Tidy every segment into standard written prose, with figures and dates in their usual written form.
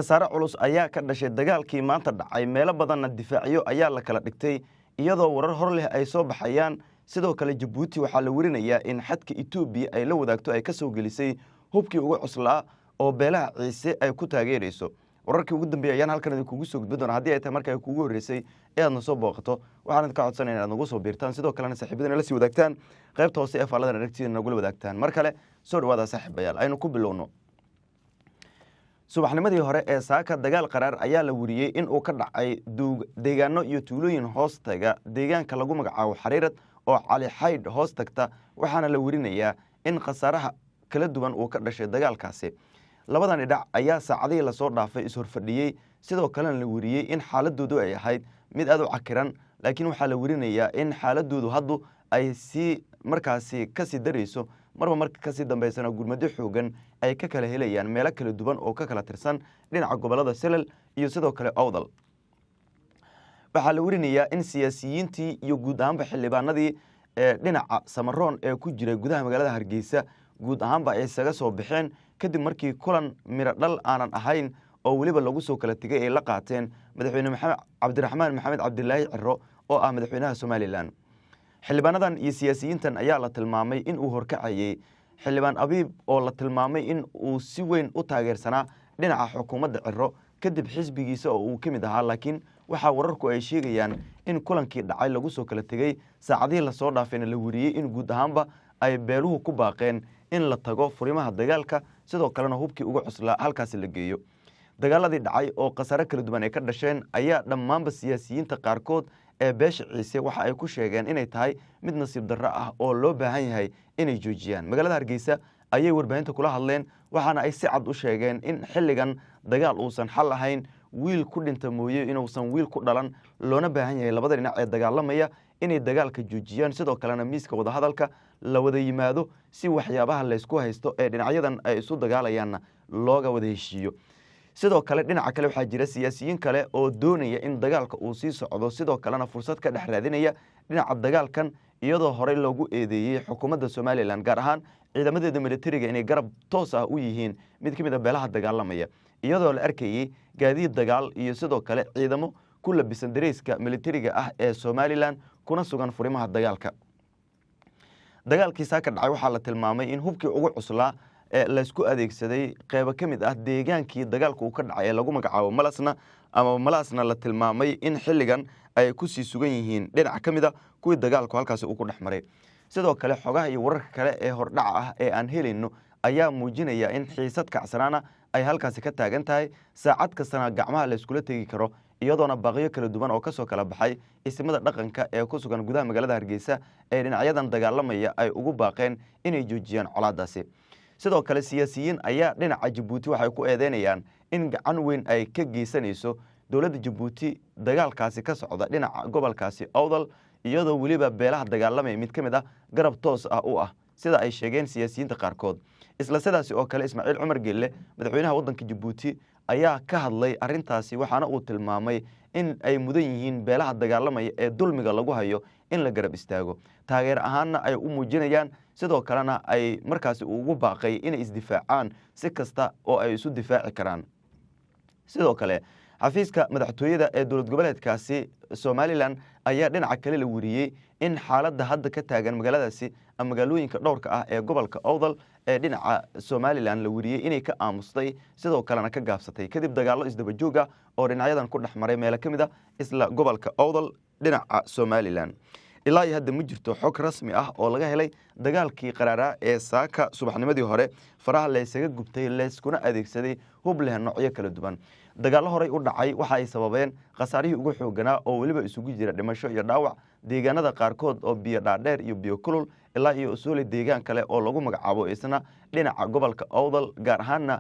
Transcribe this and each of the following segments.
Saare culus ayaa ka dhashay dagaalkii maanta dhacay meelo badanna difaacyo ayaa la kala dhigtay iyadoo warar hor leh ay soo baxayaan. Sidoo kale Djibouti waxaa la warinayaa in xadka Itoobiya ay la wadaagto ay ka soo gelisay hubkii ugu cuslaa oo beelaha Ciise ay ku taageerayso. Wararkii ugu dambeeyay ayaan halkan idinku soo gudbin doona haddii ay tahay markay kuugu horeysay ee aad soo booqato waxaan ka codsanaynaa inaad nagu soo biirtaan sidoo kalena saaxiibadana la sii wadaagtaan qaybta hoose ee faaladan aragtida nagu wadaagtaan. Mar kale soo dhawaada saaxiibayaal aynu ku bilowno. subaxnimadii hore ee saaka dagaal qaraar ayaa la wariyay in uu ka dhacay deegaano iyo tuulooyin hoos taga deegaanka lagu magacaabo Xariirad oo Cali Xayd hoos tagta waxaana la warinayaa in khasaaraha kala duwan uu ka dhashay dagaalkaasi. labadan dhinac ayaa saacadii la soo dhaafay is horfadhiyay sidoo kalena la wariyay in xaaladoodu ay ahayd mid aad u cakiran laakiin waxaa la warinayaa in xaaladoodu haddu ay markaasi ka sii dareyso marba marka ka sii dambeysana gurmado xoogan ay ka kala helayaan meelo kala duwan oo ka kala tirsan dhinaca gobolada Selal iyo sidoo kale Awdal. waxaa la warinayaa in siyaasiyiintii iyo guud ahaanba xildhibaanadii dhinaca Samaroon ee ku jiray gudaha magaalada Hargeysa guud ahaanba ay isaga soo baxeen kadib markii kulan miro dhal aanan ahayn oo waliba lagu soo kala tagay ay la qaateen madaxweyne Cabdiraxmaan Maxamed Cabdilaahi Ciro oo ah madaxweynaha Soomaaliland. xildhibaanadan iyo siyaasiyiintan ayaa la tilmaamay in uu horkacayay xildhibaan Abiib oo la tilmaamay in uu si weyn u taageersanaa dhinaca xukuumadda Ciro kadib xisbigiisa oo uu kamid ahaa laakiin waxa wararku ay sheegayaan in kulankii dhacay lagu soo kala tagay saacadii la soo dhaafayna la wariyay in guud ahaanba ay beeluhu ku baaqeen in la tago furimaha dagaalka sidoo kalena hubkii ugu cuslaa halkaas la geeyo. dagaaladii dhacay oo khasaare kala duwan ay ka dhasheen ayaa dhammaanba siyaasiyiinta qaarkood ee beesha Ciise waxa ay ku sheegeen inay tahay mid nasiib darro ah oo loo baahan yahay inay joojiyaan. magaalada Hargeysa ayay warbaahinta kula hadleen waxaana ay si cad u sheegeen in xilligan dagaal uusan xal ahayn wiil ku dhinta mooye inuusan wiil ku dhalan loona baahan yahay labada dhinac ee dagaalamaya inay dagaalka joojiyaan sidoo kalena miiska wada hadalka la wada yimaado si waxyaabaha la isku haysto ee dhinacyadan ay isu dagaalayaanna looga wada heshiiyo. sidoo kale dhinaca kale waxaa jira siyaasiyiin kale oo doonaya in dagaalka uu sii socdo sidoo kalena fursad ka dhex raadinaya dhinaca dagaalkan iyadoo horey loogu eedeeyay xukuumadda Soomaaliland gaar ahaan ciidamadeeda militariga inay garab toos ah u yihiin mid kamid ah beelaha dagaalamaya iyadoo la arkayay gaadiid dagaal iyo sidoo kale ciidamo ku labisan dareyska militariga ah ee Soomaaliland kuna sugan furimaha dagaalka. dagaalkii saaka dhacay waxaa la tilmaamay in hubkii ugu cuslaa la isku adeegsaday qayb ka mid ah deegaankii dagaalku uu ka dhacay lagu magacaabo Malasna la tilmaamay in xilligan ay ku sii sugan yihiin dhinac ka mid ah kuwii dagaalku halkaas uu ku dhaxmaray. sidoo kale xogaha iyo wararka kale ee hordhaca ah ee aan helayno ayaa muujinaya in xiisad kacsanaana ay halkaas ka taagan tahay saacad kastana gacmaha la iskula tagi karo iyadoona baaqiyo kala duwan oo ka soo kala baxay ismada dhaqanka ee ku sugan gudaha magaalada Hargeysa ee dhinacyadan dagaalamaya ay ugu baaqeen inay joojiyaan colaadaasi. sidoo kale siyaasiyiin ayaa dhinaca Djibouti waxay ku eedeynayaan in gacan weyn ay ka geysanayso dowladda Djibouti dagaalkaasi ka socda dhinaca gobolkaasi Awdal iyadoo waliba beelaha dagaalamay mid kamid ah garab toos ah u ah sida ay sheegeen siyaasiyiinta qaarkood. isla sidaasi oo kale Ismaaciil Cumar Geelle madaxweynaha waddanka Djibouti ayaa ka hadlay arintaasi waxaana uu tilmaamay in ay mudan yihiin beelaha dagaalamaya ee dulmiga lagu hayo in la garab istaago taageer ahaanna ay u muujinayaan sidoo kalena ay markaasi ugu baaqay inay isdifaacaan si kasta oo ay isu difaaci karaan. sidoo kale xafiiska madaxtooyada ee dowlad goboleedkaasi Soomaaliland ayaa dhinaca kale la wariyay in xaaladda hadda ka taagan magaaladaasi ama magaalooyinka dhowrka ah ee gobolka Awdal ee dhinaca Soomaaliland la wariyay inay ka aamustay sidoo kalena ka gaabsatay kadib dagaallo isdaba joog ah oo dhinacyadan ku dhaxmaray meelo kamid ah isla gobolka Awdal dhinaca Soomaaliland. ilaa iyo hadda ma jirto xog rasmi ah oo laga helay dagaalkii qaraaraa ee saaka subaxnimadii hore faraha la isaga gubtay leeskuna adeegsaday hub leh noocyo kala duwan. dagaallo horey u dhacay waxa ay sababeen khasaarihii ugu xooganaa oo waliba isugu jira dhimasho iyo dhaawac deegaanada qaarkood oo biyo dhaadheer iyo biyo kulul ilaa iyo usuuli deegaan kale oo lagu magacaabo isna dhinaca gobolka Awdal gaar ahaanna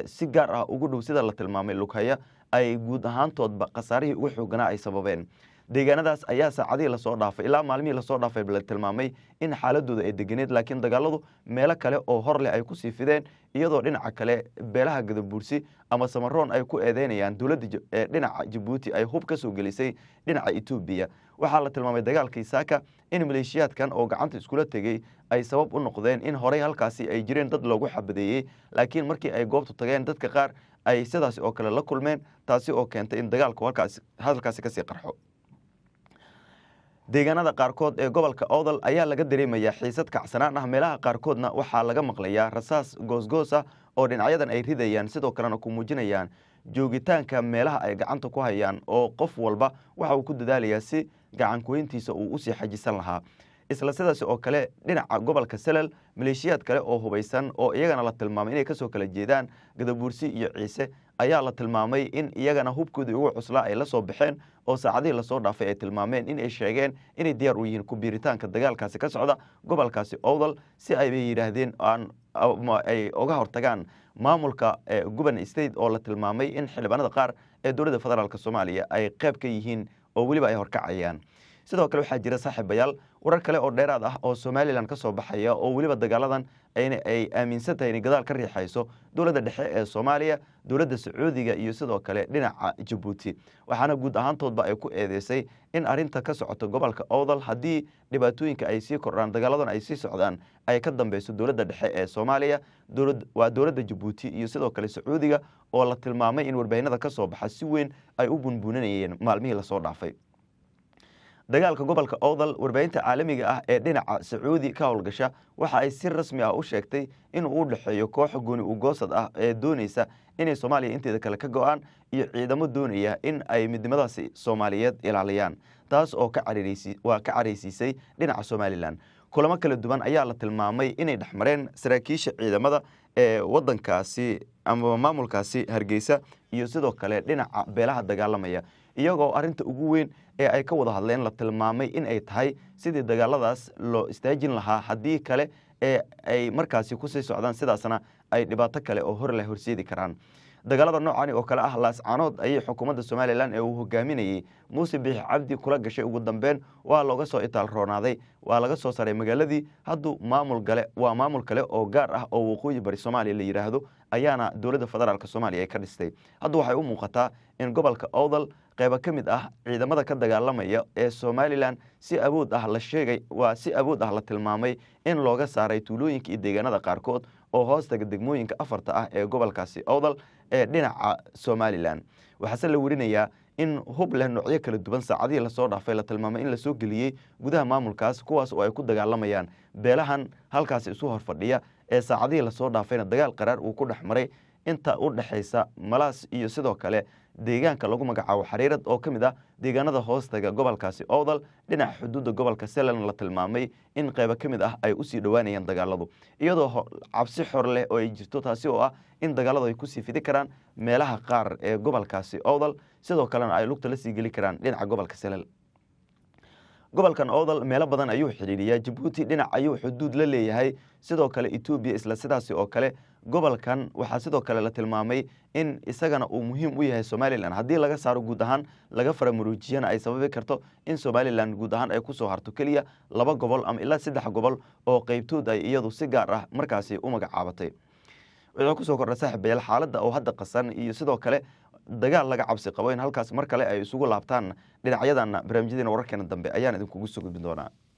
si gaar ah ugu dhow sida la tilmaamay Lughaya ay guud ahaantoodba khasaarihii ugu xooganaa ay sababeen. deegaanadaas ayaa saacadii la soo dhaafay ilaa maalmihii la soo dhaafay la tilmaamay in xaaladooda ay deganeed laakiin dagaaladu meelo kale oo hor leh ay ku sii fideen iyadoo dhinaca kale beelaha Gadabuursi ama Samaroon ay ku eedeynayaan dowladda dhinaca Djibouti ay hub ka soo gelisay dhinaca Itoobiya. waxaa la tilmaamay dagaalkii saaka in maleeshiyaadkan oo gacanta iskula tegay ay sabab u noqdeen in horey halkaasi ay jireen dad loogu xabadeeyay laakiin markii ay goobtu tageen dadka qaar ay sidaasi oo kale la kulmeen taasi oo keentay in dagaalku halkaasi kasii qarxo. deegaanada qaarkood ee gobolka Awdal ayaa laga dareemayaa xiisad kacsanaan ah, meelaha qaarkoodna waxaa laga maqlayaa rasaas goosgoos ah oo dhinacyadan ay ridayaan, sidoo kalena ku muujinayaan joogitaanka meelaha ay gacanta ku hayaan oo qof walba waxa uu ku dadaalayaa si gacan kuweyntiisa uu u sii xajisan lahaa. isla sidaas oo kale dhinaca gobolka Salal maleeshiyaad kale oo hubeysan oo iyagana la tilmaamay inay kasoo kala jeedaan Gadabuursi iyo Ciise ayaa la tilmaamay in iyagana hubkoodii ugu cuslaa ay la soo baxeen oo saacadihii lasoo dhaafay ay tilmaameen in ay sheegeen inay diyaar u yihiin ku biiritaanka dagaalkaasi ka socda gobolkaasi Awdal si ay yiraahdeen ay uga hortagaan maamulka Goban State oo la tilmaamay in xildhibaanada qaar ee dowladda federaalka Soomaaliya ay qayb ka yihiin oo waliba ay horkacayaan. sidoo kale waxaa jira saaxiibayaal warar kale oo dheeraad ah oo Somaliland ka soo baxaya oo waliba dagaaladan ay aaminsan tahay in gadaal ka riixayso dowladda dhexe ee Soomaaliya, dowladda Sacuudiga iyo sidoo kale dhinaca Djibouti. waxaana guud ahaantoodba ay ku eedeysay in arinta ka socoto gobolka Awdal haddii dhibaatooyinka ay sii kordhaan, dagaaladan ay sii socdaan, ay ka dambeyso dowladda dhexe ee Soomaaliya, dowladda Djibouti iyo sidoo kale Sacuudiga oo la tilmaamay in warbaahinada ka soo baxa si weyn ay u bunbunanayeen maalmihii la soo dhaafay. dagaalka gobolka Awdal warbaahinta caalamiga ah ee dhinaca Sacuudi ka howlgasha waxa ay si rasmi ah u sheegtay in uu dhaxeeyo koox gooni u goosad ah ee doonaysa inay Soomaaliya inteeda kale ka go'aan iyo ciidamo doonaya in ay midnimadaasi Soomaaliyeed ilaaliyaan, taas oo ka careysiisay dhinaca Somaliland. kulamo kala duwan ayaa la tilmaamay inay dhaxmareen saraakiisha ciidamada ee wadankaasi ama maamulkaasi Hargeysa iyo sidoo kale dhinaca beelaha dagaalamaya, iyagoo arinta ugu weyn ee ay ka wada hadleen la tilmaamay in ay tahay sidii dagaaladaas loo istaajin lahaa, haddii kale ee ay markaasi ku sii socdaan sidaasna ay dhibaato kale oo hor leh horseedi karaan. dagaalada noocan oo kale ah laascaanood ayay xukuumadda Somaliland ee uu hogaaminayay Muuse Biixi Cabdi kula gashay ugu dambeyn waa looga soo itaal roonaaday, waa laga soo saray magaaladii. hadduu maamul kale oo gaar ah oo waqooyi bari Soomaaliya la yiraahdo ayaana dowladda federaalka Soomaaliya ay ka dhistay. hadda waxay u muuqataa in gobolka Awdal qayb ka mid ah ciidamada ka dagaalamaya ee Somaliland si awood ah la tilmaamay in looga saaray tuulooyinka iyo deegaanada qaarkood oo hoostaga degmooyinka afarta ah ee gobolkaasi Awdal ee dhinaca Somaliland. waxaase la warinayaa in hub leh noocyo kala duwan saacadihii la soo dhaafay la tilmaamay in la soo geliyay gudaha maamulkaas, kuwaas oo ay ku dagaalamayaan beelahan halkaas isu horfadhiya ee saacadihii la soo dhaafayna dagaal qaraar uu ku dhexmaray inta u dhaxaysa Malaas iyo sidoo kale deegaanka lagu magacaabo Xariirad oo ka mid ah deegaanada hoostaga gobolkaasi Awdal. dhinaca xuduudda gobolka Salal la tilmaamay in qayb ka mid ah ay u sii dhawaanayaan dagaaladu, iyadoo cabsi xor leh oo ay jirto, taasi oo ah in dagaaladu ay ku sii fidi karaan meelaha qaar ee gobolkaasi Awdal, sidoo kalena ay lugta la sii geli karaan dhinaca gobolka Salal. gobolkan Awdal meelo badan ayuu xiriiriyaa Djibouti, dhinac ayuu xuduud la leeyahay, sidoo kale Ethiopia isla sidaasi oo kale. gobolkan waxaa sidoo kale la tilmaamay in isagana uu muhiim u yahay Somaliland, haddii laga saaro guud ahaan laga faramuruujiyana ay sababi karto in Somaliland guud ahaan ay ku soo harto keliya 2 gobol ama ilaa 3 gobol oo qaybtood ay iyadu si gaar ah markaasi u magacaabatay. wuxuu ku soo kordhay saaxiibayaal xaaladda oo hadda qasan iyo sidoo kale dagaal laga cabsi qabo in halkaas mar kale ay isugu laabtaan dhinacyadan barnaamijyadeena wararkeena dambe ayaan idinkugu soo gudbin doonaa.